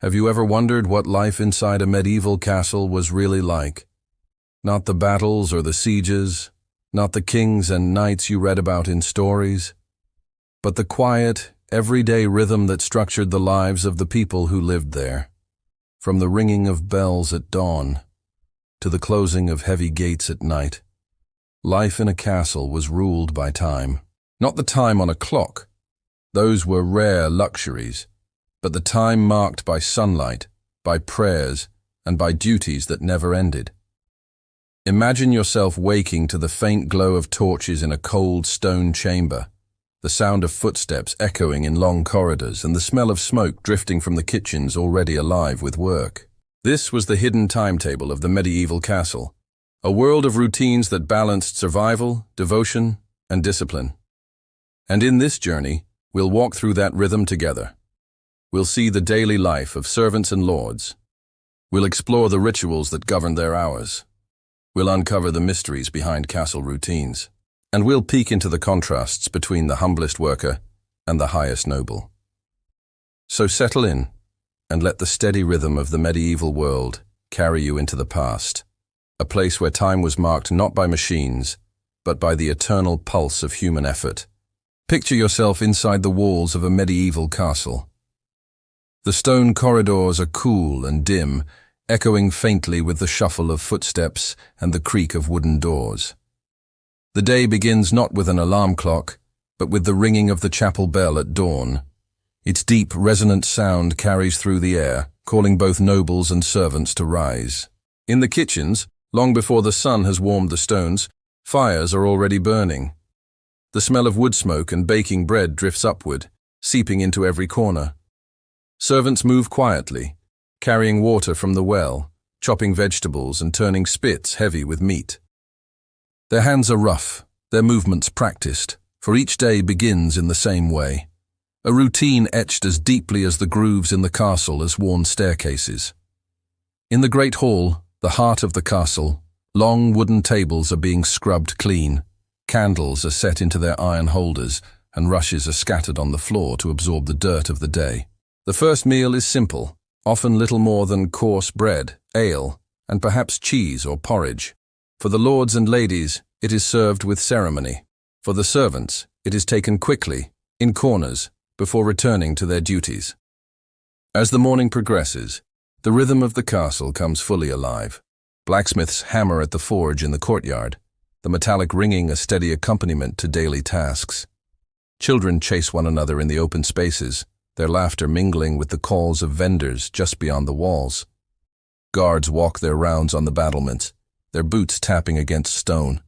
Have you ever wondered what life inside a medieval castle was really like? Not the battles or the sieges, not the kings and knights you read about in stories, but the quiet, everyday rhythm that structured the lives of the people who lived there. From the ringing of bells at dawn to the closing of heavy gates at night, life in a castle was ruled by time. Not the time on a clock. Those were rare luxuries, but the time marked by sunlight, by prayers, and by duties that never ended. Imagine yourself waking to the faint glow of torches in a cold stone chamber, the sound of footsteps echoing in long corridors, and the smell of smoke drifting from the kitchens already alive with work. This was the hidden timetable of the medieval castle, a world of routines that balanced survival, devotion, and discipline. And in this journey, we'll walk through that rhythm together. We'll see the daily life of servants and lords. We'll explore the rituals that governed their hours. We'll uncover the mysteries behind castle routines. And we'll peek into the contrasts between the humblest worker and the highest noble. So settle in and let the steady rhythm of the medieval world carry you into the past, a place where time was marked not by machines, but by the eternal pulse of human effort. Picture yourself inside the walls of a medieval castle. The stone corridors are cool and dim, echoing faintly with the shuffle of footsteps and the creak of wooden doors. The day begins not with an alarm clock, but with the ringing of the chapel bell at dawn. Its deep, resonant sound carries through the air, calling both nobles and servants to rise. In the kitchens, long before the sun has warmed the stones, fires are already burning. The smell of wood smoke and baking bread drifts upward, seeping into every corner. Servants move quietly, carrying water from the well, chopping vegetables and turning spits heavy with meat. Their hands are rough, their movements practiced, for each day begins in the same way. A routine etched as deeply as the grooves in the castle as worn staircases. In the great hall, the heart of the castle, long wooden tables are being scrubbed clean. Candles are set into their iron holders, and rushes are scattered on the floor to absorb the dirt of the day. The first meal is simple, often little more than coarse bread, ale, and perhaps cheese or porridge. For the lords and ladies, it is served with ceremony. For the servants, it is taken quickly, in corners, before returning to their duties. As the morning progresses, the rhythm of the castle comes fully alive. Blacksmiths hammer at the forge in the courtyard, the metallic ringing a steady accompaniment to daily tasks. Children chase one another in the open spaces, their laughter mingling with the calls of vendors just beyond the walls. Guards walk their rounds on the battlements, their boots tapping against stone,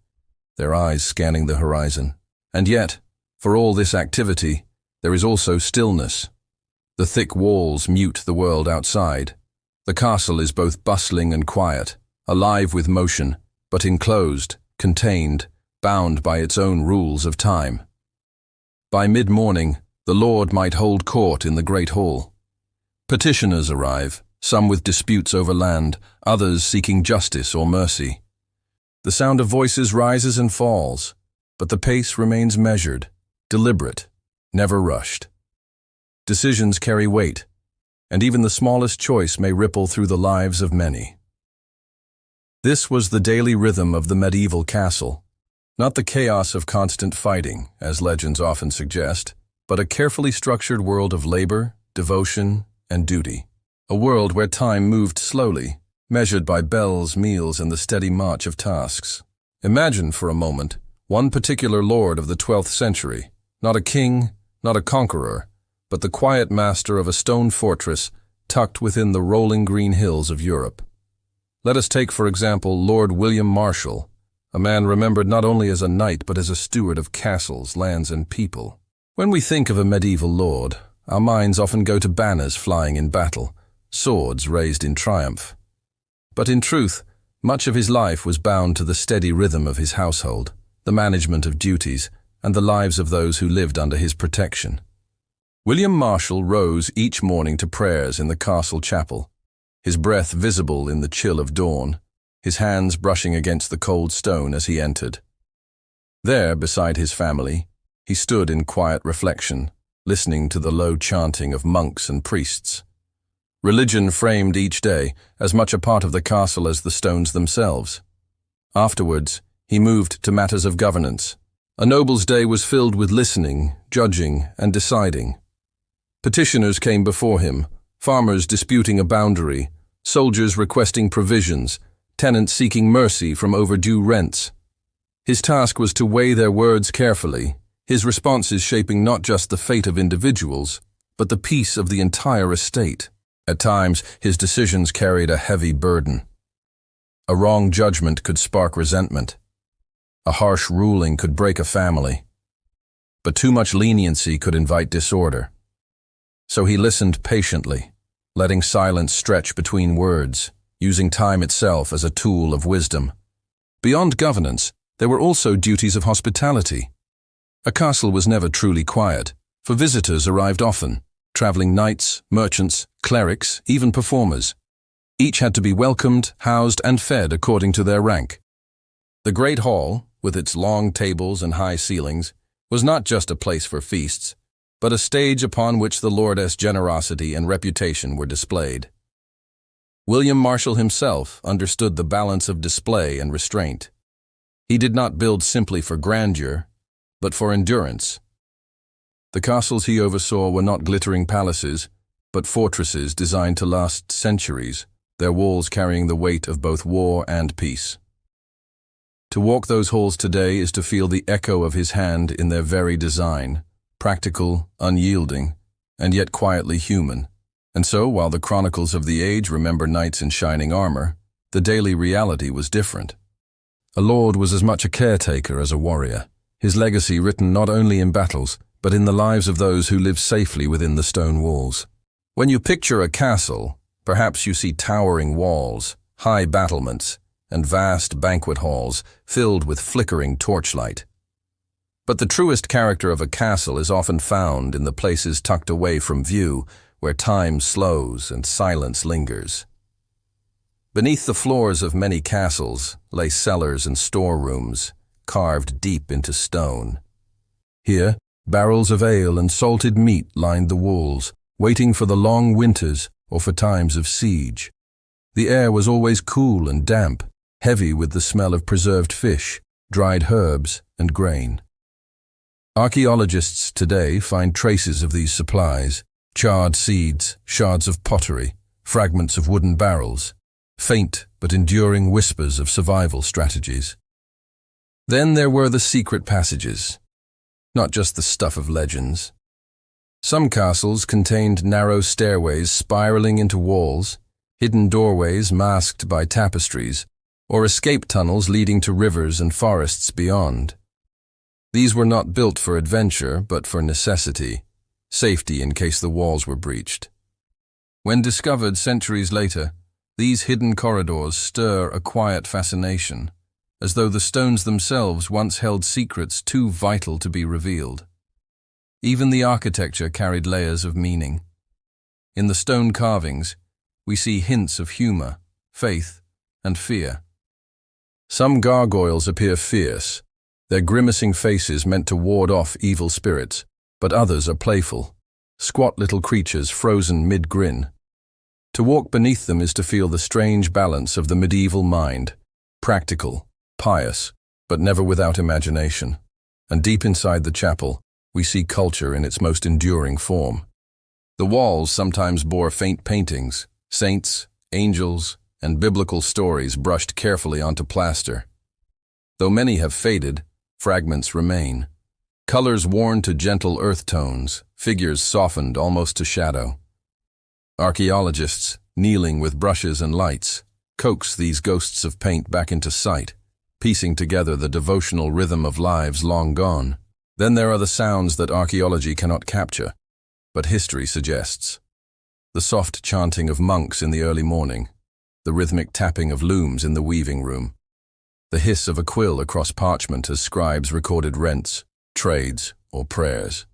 their eyes scanning the horizon. And yet, for all this activity, there is also stillness. The thick walls mute the world outside. The castle is both bustling and quiet, alive with motion, but enclosed, contained, bound by its own rules of time. By mid-morning, the lord might hold court in the great hall. Petitioners arrive, some with disputes over land, others seeking justice or mercy. The sound of voices rises and falls, but the pace remains measured, deliberate, never rushed. Decisions carry weight, and even the smallest choice may ripple through the lives of many. This was the daily rhythm of the medieval castle, not the chaos of constant fighting, as legends often suggest, but a carefully structured world of labor, devotion, and duty. A world where time moved slowly, measured by bells, meals, and the steady march of tasks. Imagine for a moment one particular lord of the 12th century, not a king, not a conqueror, but the quiet master of a stone fortress tucked within the rolling green hills of Europe. Let us take, for example, Lord William Marshall, a man remembered not only as a knight but as a steward of castles, lands, and people. When we think of a medieval lord, our minds often go to banners flying in battle, swords raised in triumph. But in truth, much of his life was bound to the steady rhythm of his household, the management of duties, and the lives of those who lived under his protection. William Marshall rose each morning to prayers in the castle chapel, his breath visible in the chill of dawn, his hands brushing against the cold stone as he entered. There, beside his family, he stood in quiet reflection, listening to the low chanting of monks and priests. Religion framed each day, as much a part of the castle as the stones themselves. Afterwards, he moved to matters of governance. A noble's day was filled with listening, judging, and deciding. Petitioners came before him, farmers disputing a boundary, soldiers requesting provisions, tenants seeking mercy from overdue rents. His task was to weigh their words carefully, his responses shaping not just the fate of individuals, but the peace of the entire estate. At times, his decisions carried a heavy burden. A wrong judgment could spark resentment. A harsh ruling could break a family. But too much leniency could invite disorder. So he listened patiently, letting silence stretch between words, using time itself as a tool of wisdom. Beyond governance, there were also duties of hospitality. A castle was never truly quiet, for visitors arrived often, traveling knights, merchants, clerics, even performers. Each had to be welcomed, housed, and fed according to their rank. The great hall, with its long tables and high ceilings, was not just a place for feasts, but a stage upon which the lordess' generosity and reputation were displayed. William Marshall himself understood the balance of display and restraint. He did not build simply for grandeur, but for endurance. The castles he oversaw were not glittering palaces, but fortresses designed to last centuries, their walls carrying the weight of both war and peace. To walk those halls today is to feel the echo of his hand in their very design, practical, unyielding, and yet quietly human. And so, while the chronicles of the age remember knights in shining armor, the daily reality was different. A lord was as much a caretaker as a warrior, his legacy written not only in battles, but in the lives of those who live safely within the stone walls. When you picture a castle, perhaps you see towering walls, high battlements, and vast banquet halls filled with flickering torchlight. But the truest character of a castle is often found in the places tucked away from view, where time slows and silence lingers. Beneath the floors of many castles lay cellars and storerooms, carved deep into stone. Here, barrels of ale and salted meat lined the walls, waiting for the long winters or for times of siege. The air was always cool and damp, heavy with the smell of preserved fish, dried herbs, and grain. Archaeologists today find traces of these supplies, charred seeds, shards of pottery, fragments of wooden barrels, faint but enduring whispers of survival strategies. Then there were the secret passages, not just the stuff of legends. Some castles contained narrow stairways spiraling into walls, hidden doorways masked by tapestries, or escape tunnels leading to rivers and forests beyond. These were not built for adventure, but for necessity, safety in case the walls were breached. When discovered centuries later, these hidden corridors stir a quiet fascination, as though the stones themselves once held secrets too vital to be revealed. Even the architecture carried layers of meaning. In the stone carvings, we see hints of humor, faith, and fear. Some gargoyles appear fierce, their grimacing faces meant to ward off evil spirits, but others are playful, squat little creatures frozen mid-grin. To walk beneath them is to feel the strange balance of the medieval mind, practical, pious, but never without imagination. And deep inside the chapel, we see culture in its most enduring form. The walls sometimes bore faint paintings, saints, angels, and biblical stories brushed carefully onto plaster. Though many have faded, fragments remain. Colors worn to gentle earth tones, figures softened almost to shadow. Archaeologists, kneeling with brushes and lights, coax these ghosts of paint back into sight, piecing together the devotional rhythm of lives long gone. Then there are the sounds that archaeology cannot capture, but history suggests. The soft chanting of monks in the early morning, the rhythmic tapping of looms in the weaving room, the hiss of a quill across parchment as scribes recorded rents, trades, or prayers.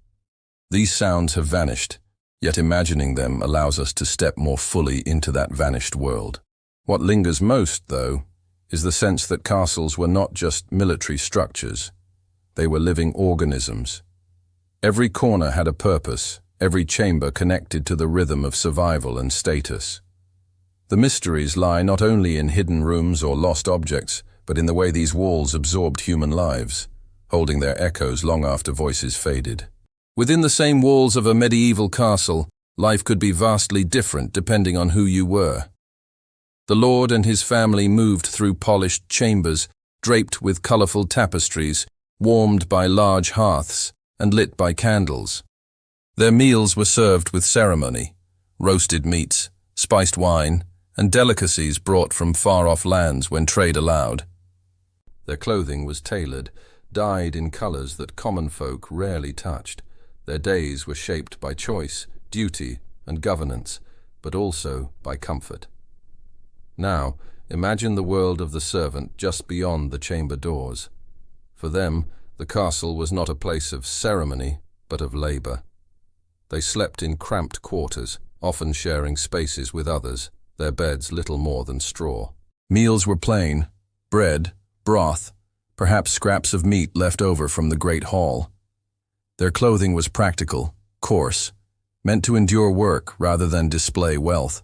These sounds have vanished, yet imagining them allows us to step more fully into that vanished world. What lingers most, though, is the sense that castles were not just military structures. They were living organisms. Every corner had a purpose, every chamber connected to the rhythm of survival and status. The mysteries lie not only in hidden rooms or lost objects, but in the way these walls absorbed human lives, holding their echoes long after voices faded. Within the same walls of a medieval castle, life could be vastly different depending on who you were. The lord and his family moved through polished chambers, draped with colorful tapestries, warmed by large hearths, and lit by candles. Their meals were served with ceremony, roasted meats, spiced wine, and delicacies brought from far-off lands when trade allowed. Their clothing was tailored, dyed in colors that common folk rarely touched. Their days were shaped by choice, duty, and governance, but also by comfort. Now, imagine the world of the servant just beyond the chamber doors. For them, the castle was not a place of ceremony, but of labor. They slept in cramped quarters, often sharing spaces with others, their beds little more than straw. Meals were plain: bread, broth, perhaps scraps of meat left over from the great hall. Their clothing was practical, coarse, meant to endure work rather than display wealth.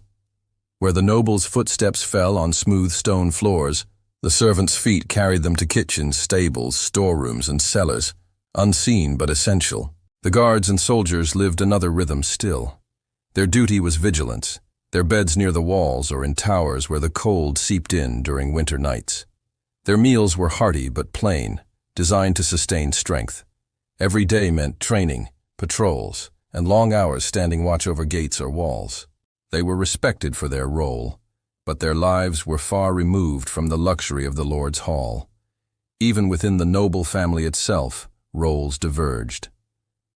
Where the nobles' footsteps fell on smooth stone floors, the servants' feet carried them to kitchens, stables, storerooms, and cellars, unseen but essential. The guards and soldiers lived another rhythm still. Their duty was vigilance, their beds near the walls or in towers where the cold seeped in during winter nights. Their meals were hearty but plain, designed to sustain strength. Every day meant training, patrols, and long hours standing watch over gates or walls. They were respected for their role, but their lives were far removed from the luxury of the Lord's hall. Even within the noble family itself, roles diverged.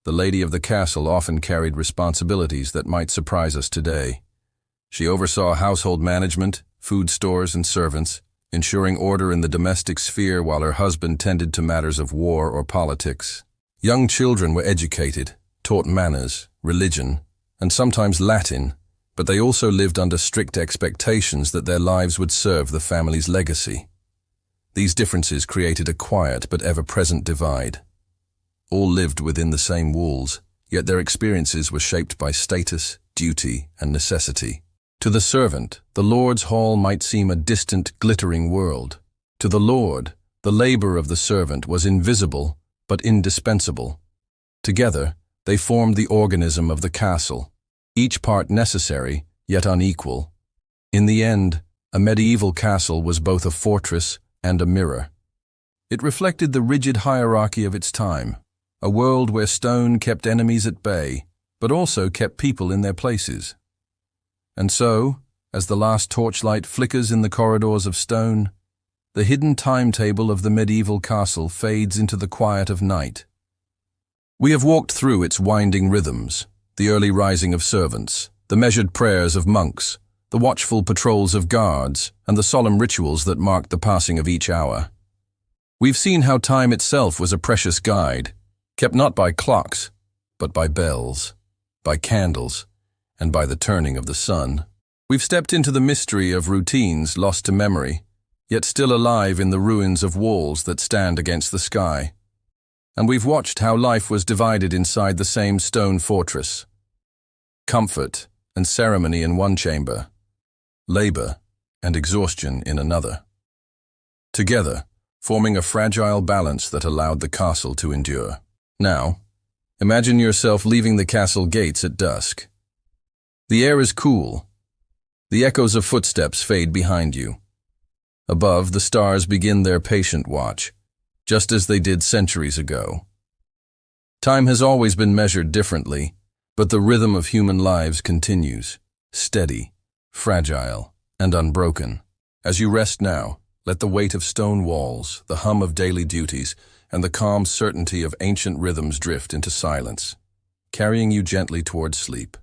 The lady of the castle often carried responsibilities that might surprise us today. She oversaw household management, food stores, and servants, ensuring order in the domestic sphere while her husband tended to matters of war or politics. Young children were educated, taught manners, religion, and sometimes Latin, but they also lived under strict expectations that their lives would serve the family's legacy. These differences created a quiet but ever-present divide. All lived within the same walls, yet their experiences were shaped by status, duty, and necessity. To the servant, the Lord's hall might seem a distant, glittering world. To the Lord, the labor of the servant was invisible but indispensable. Together, they formed the organism of the castle, each part necessary, yet unequal. In the end, a medieval castle was both a fortress and a mirror. It reflected the rigid hierarchy of its time, a world where stone kept enemies at bay, but also kept people in their places. And so, as the last torchlight flickers in the corridors of stone, the hidden timetable of the medieval castle fades into the quiet of night. We have walked through its winding rhythms, the early rising of servants, the measured prayers of monks, the watchful patrols of guards, and the solemn rituals that marked the passing of each hour. We've seen how time itself was a precious guide, kept not by clocks, but by bells, by candles, and by the turning of the sun. We've stepped into the mystery of routines lost to memory, yet still alive in the ruins of walls that stand against the sky. And we've watched how life was divided inside the same stone fortress. Comfort and ceremony in one chamber, labor and exhaustion in another. Together, forming a fragile balance that allowed the castle to endure. Now, imagine yourself leaving the castle gates at dusk. The air is cool. The echoes of footsteps fade behind you. Above, the stars begin their patient watch, just as they did centuries ago. Time has always been measured differently, but the rhythm of human lives continues, steady, fragile, and unbroken. As you rest now, let the weight of stone walls, the hum of daily duties, and the calm certainty of ancient rhythms drift into silence, carrying you gently toward sleep.